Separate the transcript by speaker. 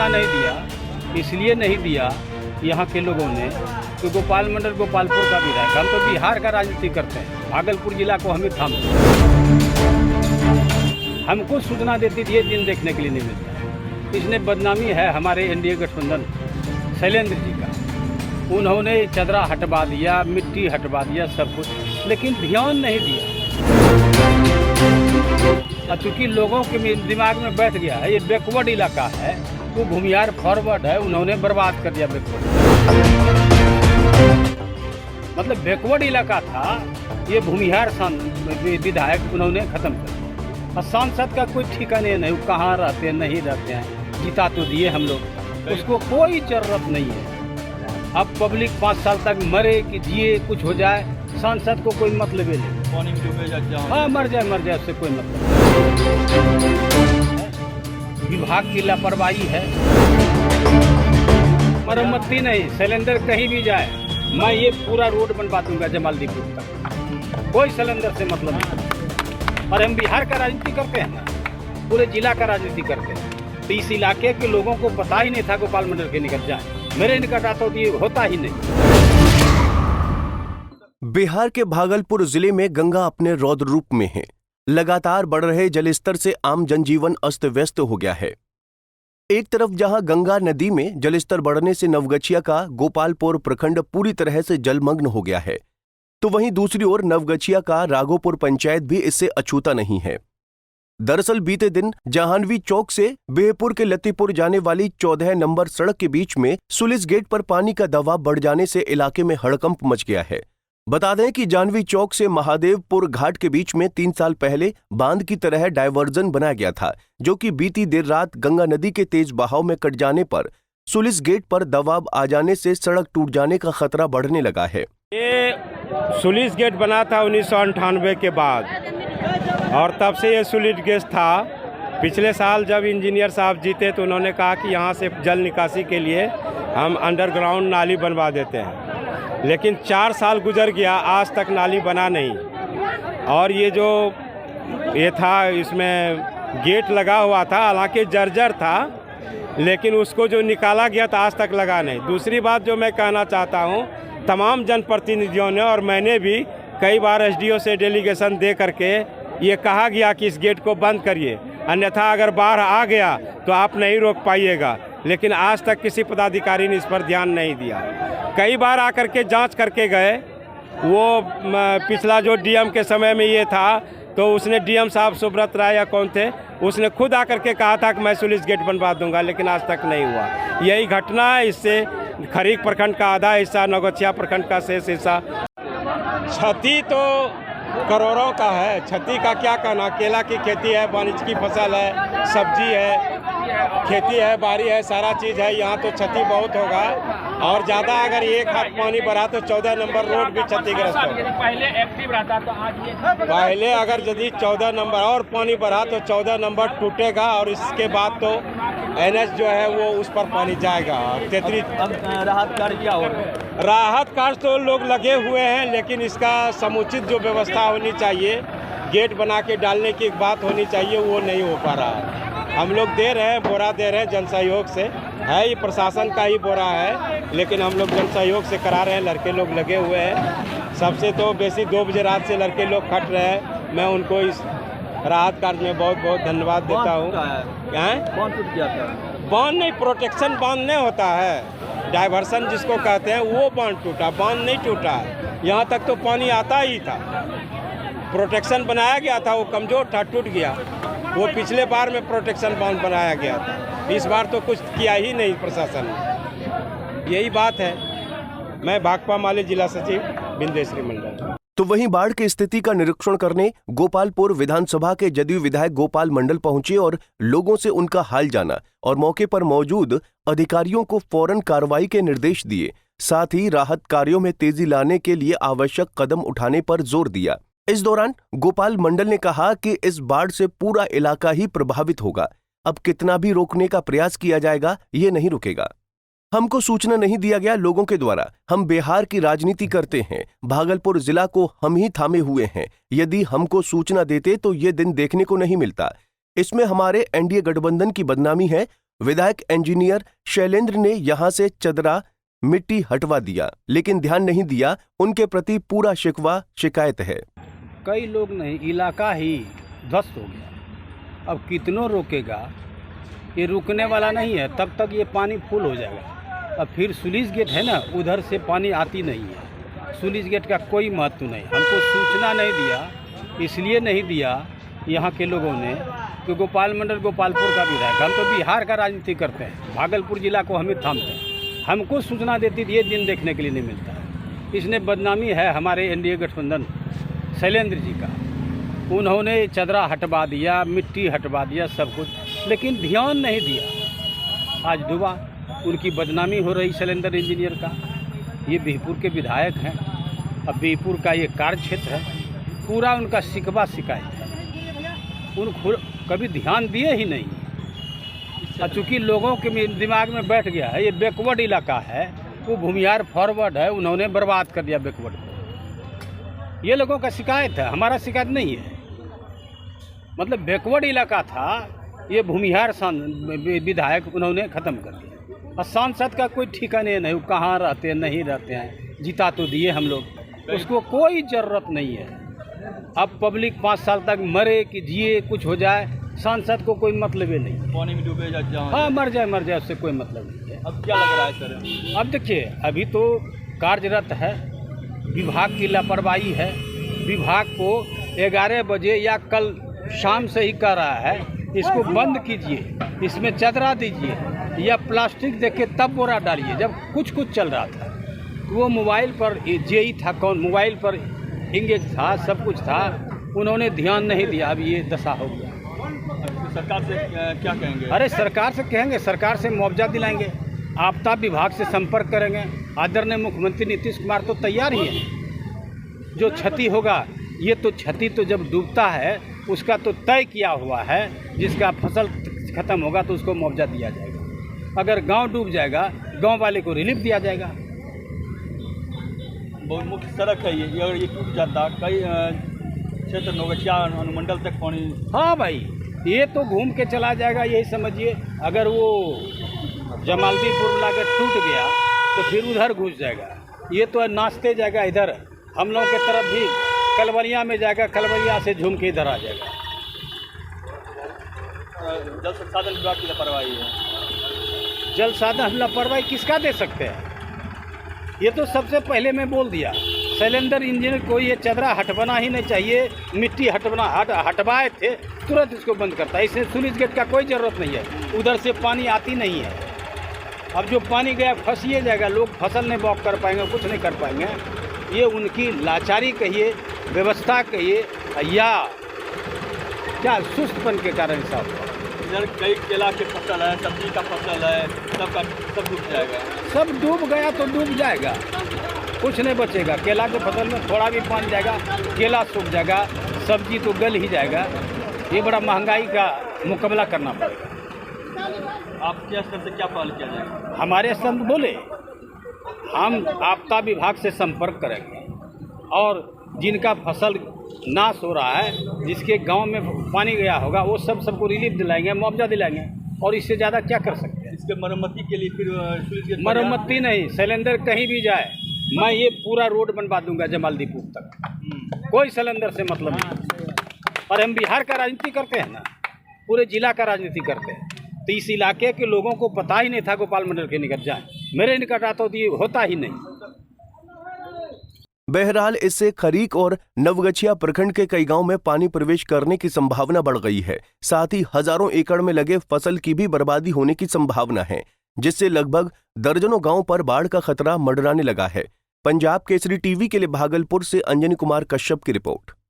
Speaker 1: सूचना नहीं दिया, इसलिए नहीं दिया यहाँ के लोगों ने कि गोपाल मंडल गोपालपुर का विधायक, हम तो बिहार का राजनीति करते हैं, भागलपुर जिला को हमें थाम हमको सूचना देती थी, ये दिन देखने के लिए नहीं मिलता। इसने बदनामी है हमारे एनडीए गठबंधन शैलेंद्र जी का, उन्होंने चदरा हटवा दिया, मिट्टी हटवा दिया, सब कुछ, लेकिन ध्यान नहीं दिया। चूँकि लोगों के दिमाग में बैठ गया है ये बैकवर्ड इलाका है, वो भूमिहार फॉरवर्ड है, उन्होंने बर्बाद कर दिया बैकवर्ड। मतलब बैकवर्ड इलाका था, ये भूमिहार विधायक उन्होंने खत्म कर दिया। और सांसद का कोई ठिकाने नहीं, वो कहाँ रहते हैं नहीं रहते हैं, जीता तो दिए हम लोग, उसको कोई जरूरत नहीं है। अब पब्लिक 5 साल तक मरे कि जिए, कुछ हो जाए, सांसद को कोई मतलब ही नहीं। हाँ, मर जाए उससे कोई मतलब। विभाग की लापरवाही है, मरम्मती नहीं। सिलेंडर कहीं भी जाए, मैं ये पूरा रोड बनवा दूंगा जमालदीपुर तक, कोई सिलेंडर से मतलब नहीं। और हम बिहार का राजनीति करते हैं, पूरे जिला का राजनीति करते हैं, तो इस इलाके के लोगों को पता ही नहीं था गोपाल मंडल के निकट जाए, मेरे निकट आता तो ये होता ही नहीं।
Speaker 2: बिहार के भागलपुर जिले में गंगा अपने रौद्र रूप में है। लगातार बढ़ रहे जलस्तर से आम जनजीवन अस्त व्यस्त हो गया है। एक तरफ जहां गंगा नदी में जलस्तर बढ़ने से नवगछिया का गोपालपुर प्रखंड पूरी तरह से जलमग्न हो गया है, तो वहीं दूसरी ओर नवगछिया का राघोपुर पंचायत भी इससे अछूता नहीं है। दरअसल बीते दिन जहानवी चौक से बेहपुर के लतीपुर जाने वाली 14 नंबर सड़क के बीच में सुलिस गेट पर पानी का दबाव बढ़ जाने से इलाके में हड़कंप मच गया है। बता दें कि जानवी चौक से महादेवपुर घाट के बीच में 3 साल पहले बांध की तरह डायवर्जन बनाया गया था, जो कि बीती देर रात गंगा नदी के तेज बहाव में कट जाने पर सुलिस गेट पर दबाव आ जाने से सड़क टूट जाने का खतरा बढ़ने लगा है।
Speaker 3: ये सुलिस गेट बना था 1998 के बाद, और तब से ये सुलिस गेट था। पिछले साल जब इंजीनियर साहब जीते तो उन्होंने कहा कि यहाँ से जल निकासी के लिए हम अंडरग्राउंड नाली बनवा देते हैं, लेकिन 4 साल गुजर गया, आज तक नाली बना नहीं। और ये जो ये था, इसमें गेट लगा हुआ था, हालांकि जर्जर था, लेकिन उसको जो निकाला गया था आज तक लगा नहीं। दूसरी बात जो मैं कहना चाहता हूँ, तमाम जनप्रतिनिधियों ने और मैंने भी कई बार एसडीओ से डेलीगेशन दे करके ये कहा गया कि इस गेट को बंद करिए, अन्यथा अगर बाढ़ आ गया तो आप नहीं रोक पाइएगा, लेकिन आज तक किसी पदाधिकारी ने इस पर ध्यान नहीं दिया। कई बार आकर के जांच करके गए, वो पिछला जो डीएम के समय में ये था, तो उसने डीएम साहब सुब्रत राय या कौन थे, उसने खुद आकर के कहा था कि मैं सुलिस गेट बनवा दूंगा, लेकिन आज तक नहीं हुआ। यही घटना है, इससे खरीक प्रखंड का आधा हिस्सा, नवगछिया प्रखंड का शेष हिस्सा। क्षति तो करोड़ों का है, क्षति का क्या कहना। केला की खेती है, वाणिज्य की फसल है, सब्जी है, खेती है, बारी है, सारा चीज़ है। यहाँ तो क्षति बहुत होगा, और ज़्यादा अगर एक हाथ पानी बढ़ा तो 14 नंबर रोड भी क्षतिग्रस्त होगा।
Speaker 1: पहले एक्टिव रहता तो आज ये
Speaker 3: पहले अगर यदि 14 नंबर और पानी बढ़ा तो 14 नंबर टूटेगा, और इसके बाद तो एनएच जो है वो उस पर पानी जाएगा। 33
Speaker 1: राहत कार्य क्या हो रहा है?
Speaker 3: राहत कार्य तो लोग लगे हुए हैं, लेकिन इसका समुचित जो व्यवस्था होनी चाहिए, गेट बना के डालने की एक बात होनी चाहिए, वो नहीं हो पा रहा है। हम लोग दे रहे हैं, बोरा दे रहे हैं जन सहयोग से, है ये प्रशासन का ही बोरा है, लेकिन हम लोग जन सहयोग से करा रहे हैं। लड़के लोग लगे हुए हैं, सबसे तो बेसी 2 बजे रात से लड़के लोग खट रहे हैं। मैं उनको इस राहत कार्य में बहुत बहुत धन्यवाद देता हूँ।
Speaker 1: बांध टूट गया था?
Speaker 3: बांध नहीं, प्रोटेक्शन बांध नहीं होता है, डाइवर्सन जिसको कहते हैं, वो बांध टूटा, बांध नहीं टूटा है। यहाँ तक तो पानी आता ही था, प्रोटेक्शन बनाया गया था, वो कमज़ोर था, टूट गया। वो पिछले बार में प्रोटेक्शन बांध बनाया गया था, इस बार तो कुछ किया ही नहीं प्रशासन ने। यही बात है। मैं भाकपा माले जिला सचिव बिंदेश्वरी मंडल।
Speaker 2: तो वहीं बाढ़ की स्थिति का निरीक्षण करने गोपालपुर विधानसभा के जदयू विधायक गोपाल मंडल पहुंचे और लोगों से उनका हाल जाना और मौके पर मौजूद अधिकारियों को फौरन कार्रवाई के निर्देश दिए। साथ ही राहत कार्यों में तेजी लाने के लिए आवश्यक कदम उठाने पर जोर दिया। इस दौरान गोपाल मंडल ने कहा कि इस बाढ़ से पूरा इलाका ही प्रभावित होगा। अब कितना भी रोकने का प्रयास किया जाएगा, ये नहीं रुकेगा। हमको सूचना नहीं दिया गया लोगों के द्वारा। हम बिहार की राजनीति करते हैं, भागलपुर जिला को हम ही थामे हुए हैं। यदि हमको सूचना देते तो ये दिन देखने को नहीं मिलता। इसमें हमारे एनडीए गठबंधन की बदनामी है। विधायक इंजीनियर शैलेंद्र ने यहां से चदरा मिट्टी हटवा दिया, लेकिन ध्यान नहीं दिया। उनके प्रति पूरा शिकवा शिकायत है।
Speaker 1: कई लोग नहीं, इलाका ही ध्वस्त हो गया। अब कितनों रोकेगा, ये रुकने वाला नहीं है। तब तक ये पानी फुल हो जाएगा। अब फिर सुलिस गेट है ना, उधर से पानी आती नहीं है। सुलिस गेट का कोई महत्व नहीं। हमको सूचना नहीं दिया, इसलिए नहीं दिया यहाँ के लोगों ने कि गोपाल मंडल गोपालपुर का विधायक, हम तो बिहार का राजनीति करते हैं, भागलपुर जिला को हमें थामते हैं। हमको सूचना देती थी, ये दिन देखने के लिए नहीं मिलता। इसने बदनामी है हमारे एनडीए गठबंधन शैलेंद्र जी का। उन्होंने चदरा हटवा दिया, मिट्टी हटवा दिया, सब कुछ, लेकिन ध्यान नहीं दिया। आज डूबा, उनकी बदनामी हो रही शैलेंद्र इंजीनियर का। ये बिहपुर के विधायक हैं, अब बिहपुर का ये कार्य क्षेत्र है, पूरा उनका शिकवा शिकायत है। उन कभी ध्यान दिए ही नहीं। और चूँकि लोगों के दिमाग में बैठ गया है ये बैकवर्ड इलाका है, वो भूमिहार फॉरवर्ड है, उन्होंने बर्बाद कर दिया बैकवर्ड को। ये लोगों का शिकायत है, हमारा शिकायत नहीं है। मतलब बैकवर्ड इलाका था, ये भूमिहार विधायक उन्होंने ख़त्म कर दिया। और सांसद का कोई ठिकाने नहीं, कहाँ रहते हैं नहीं रहते हैं। जीता तो दिए हम लोग, उसको कोई ज़रूरत नहीं है। अब पब्लिक 5 साल तक मरे कि जिए, कुछ हो जाए, सांसद को कोई मतलब ही नहीं।
Speaker 4: पानी में डूबे जाए,
Speaker 1: हाँ, मर जाए, उससे कोई मतलब नहीं है।
Speaker 4: अब क्या लग रहा है सर?
Speaker 1: अब देखिए, अभी तो कार्यरत है, विभाग की लापरवाही है। विभाग को 11 बजे या कल शाम से ही कह रहा है इसको बंद कीजिए, इसमें चदरा दीजिए या प्लास्टिक देके तब बोरा डालिए। जब कुछ चल रहा था, वो मोबाइल पर जेई था, कौन मोबाइल पर इंगेज था, सब कुछ था, उन्होंने ध्यान नहीं दिया। अब ये दशा हो गया।
Speaker 4: सरकार से क्या कहेंगे?
Speaker 1: अरे सरकार से कहेंगे, सरकार से मुआवजा दिलाएंगे, आपदा विभाग से संपर्क करेंगे। आदरणीय मुख्यमंत्री नीतीश कुमार तो तैयार ही है। जो क्षति होगा, ये तो क्षति तो जब डूबता है उसका तो तय किया हुआ है। जिसका फसल खत्म होगा तो उसको मुआवजा दिया जाएगा। अगर गांव डूब जाएगा, गांव वाले को रिलीफ दिया जाएगा।
Speaker 4: बहुत मुख्य सड़क है ये, अगर ये टूट जाता कई क्षेत्र नौगछिया अनुमंडल तक पानी।
Speaker 1: हाँ भाई, ये तो घूम के चला जाएगा, यही समझिए। अगर वो जमालदीपुर लाकर टूट गया तो फिर उधर घुस जाएगा। ये तो नाचते जाएगा इधर, हम लोगों के तरफ भी कलवरिया में जाएगा, कलवरिया से झूम के इधर आ जाएगा।
Speaker 4: जल संसाधन विभाग की लापरवाही है।
Speaker 1: जल साधन लापरवाही किसका दे सकते हैं? ये तो सबसे पहले मैं बोल दिया, शैलेंद्र इंजीनियर को ये चदरा हटवाना ही नहीं चाहिए। मिट्टी हटवाए थे, तुरंत इसको बंद करता है। इसमें सुलिस गेट का कोई ज़रूरत नहीं है, उधर से पानी आती नहीं है। अब जो पानी गया फंसिए जाएगा, लोग फसल नहीं बॉक कर पाएंगे, कुछ नहीं कर पाएंगे। ये उनकी लाचारी कहिए, व्यवस्था कहिए, या क्या सुस्तपन के कारण ऐसा होगा।
Speaker 4: इधर कई केला के फसल है, सब्जी का फसल है, सब डूब जाएगा।
Speaker 1: सब डूब गया तो डूब जाएगा, कुछ नहीं बचेगा। केला के फसल में थोड़ा भी पानी जाएगा, केला सूख जाएगा, सब्जी तो गल ही जाएगा। ये बड़ा महंगाई का मुकाबला करना पड़ेगा।
Speaker 4: आपके स्तर से क्या पहल किया जाएगा?
Speaker 1: हमारे संत बोले, हम आपदा विभाग से संपर्क करेंगे और जिनका फसल नाश हो रहा है, जिसके गांव में पानी गया होगा, वो सबको रिलीफ दिलाएंगे, मुआवजा दिलाएंगे। और इससे ज़्यादा क्या कर सकते हैं?
Speaker 4: इसके मरम्मती के लिए फिर
Speaker 1: मरम्मति नहीं, शैलेंद्र कहीं भी जाए, मैं ये पूरा रोड बनवा दूंगा जमालदीपुर तक। कोई शैलेंद्र से मतलब नहीं। और हम बिहार का राजनीति करते हैं ना, पूरे जिला का राजनीति करते हैं, तो इस इलाके के लोगों को पता ही नहीं था गोपाल मंडल के निकट जाए। मेरे निकट आता तो ये होता ही नहीं।
Speaker 2: बहरहाल इससे खरीक और नवगछिया प्रखंड के कई गांव में पानी प्रवेश करने की संभावना बढ़ गई है। साथ ही हजारों एकड़ में लगे फसल की भी बर्बादी होने की संभावना है, जिससे लगभग दर्जनों गांव पर बाढ़ का खतरा मंडराने लगा है। पंजाब केसरी टीवी के लिए भागलपुर से अंजनी कुमार कश्यप की रिपोर्ट।